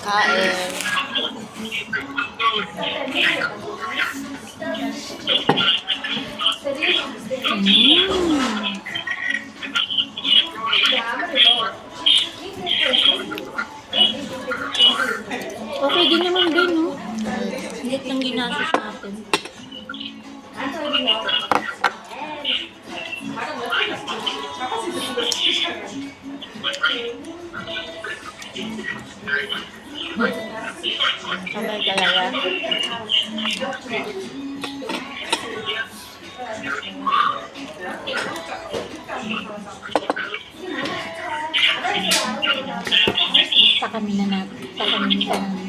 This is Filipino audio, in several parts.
Kain. Okay din naman din, no? Hindi lang ginastos natin. Kamay talaga. Sa kami na natin. Sa kami na natin.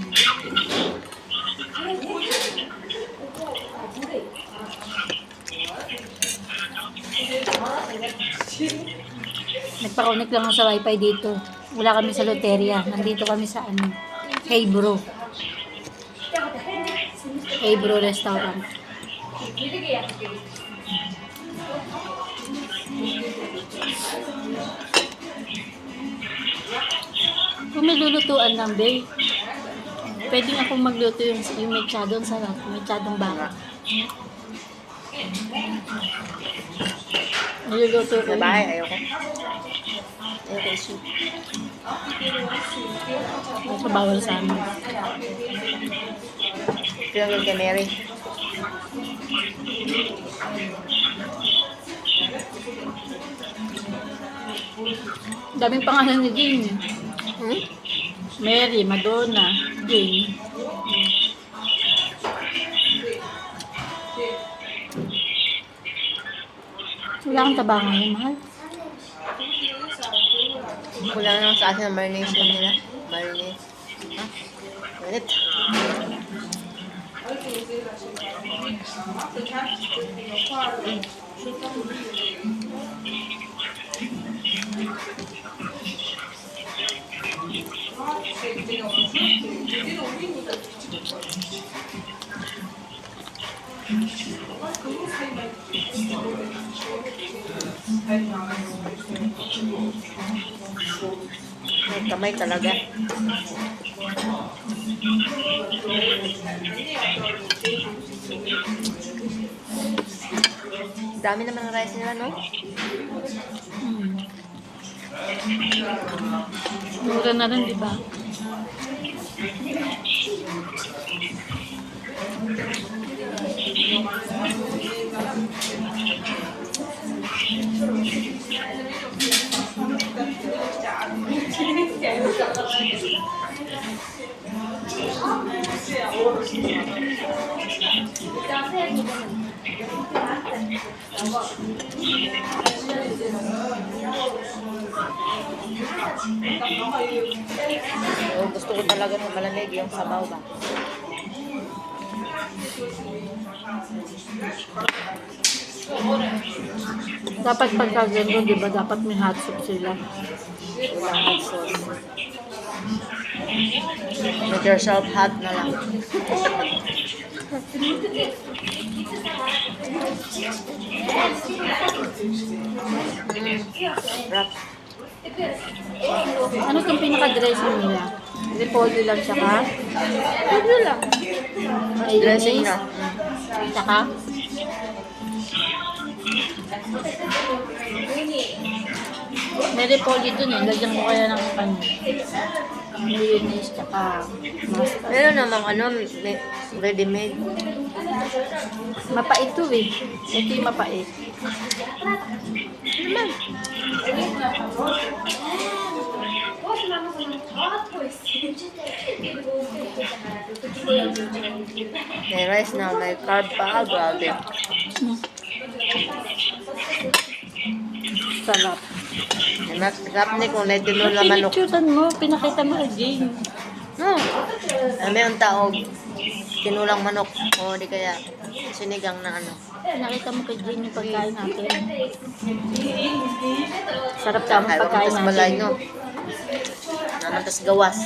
Nagpa-connect lang ako sa wifi dito. Wala kami sa loteria. Nandito kami sa ano, Hey Bro. Hey Bro Restaurant. Kung may lulutuan lang, babe. Pwede nga akong magluto yung mechadong sarap. Mechadong baka. Niluluto ko Sa yun. bahay, ayoko. Ayoko soup. Kasi bawal sa amin. Pinagin kay Mary. Daming pangalan ni Jane. Hmm? Mary, Madonna, Jane. Wala kang taba ngayon, mahal. Kulang lang sa akin ang marination nila. Marinate. Ha? Ulit. May kamay talaga. Dami naman ng rice nila, no? Mura na rin, di ba? So, gusto ko talaga ng malamig yung sabaw ba? Dapat pagka gano'n, di ba? Dapat may hot soup sila. Walang hot sauce. Make yourself hot na lang. Wrap. Ano itong pinaka-dressing nila? Repolyo lang tsaka? Ano lang. Dressing na. Tsaka? May repolyo dun eh. Lagyan mo kaya ng ano. Mayonnaise tsaka mustard. Meron namang ano, ready-made. Mapait to eh. Ito yung mapait. Naman. May rice na, may carb pa. Grabe. Sarap. Sarap ni kung naitino na manok. Pinicturean mo. Pinakita mo again. No. Mayroong tao, tinulang manok. O di kaya sinigang na ano. Nakita mo kay Jane yung pagkain natin. Sarap tamang pagkain Tas balay, natin. no? Naman tas gawas.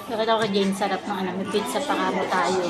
Nakita ko kay Jane, sarap ng ano. May pizza pa kamo tayo.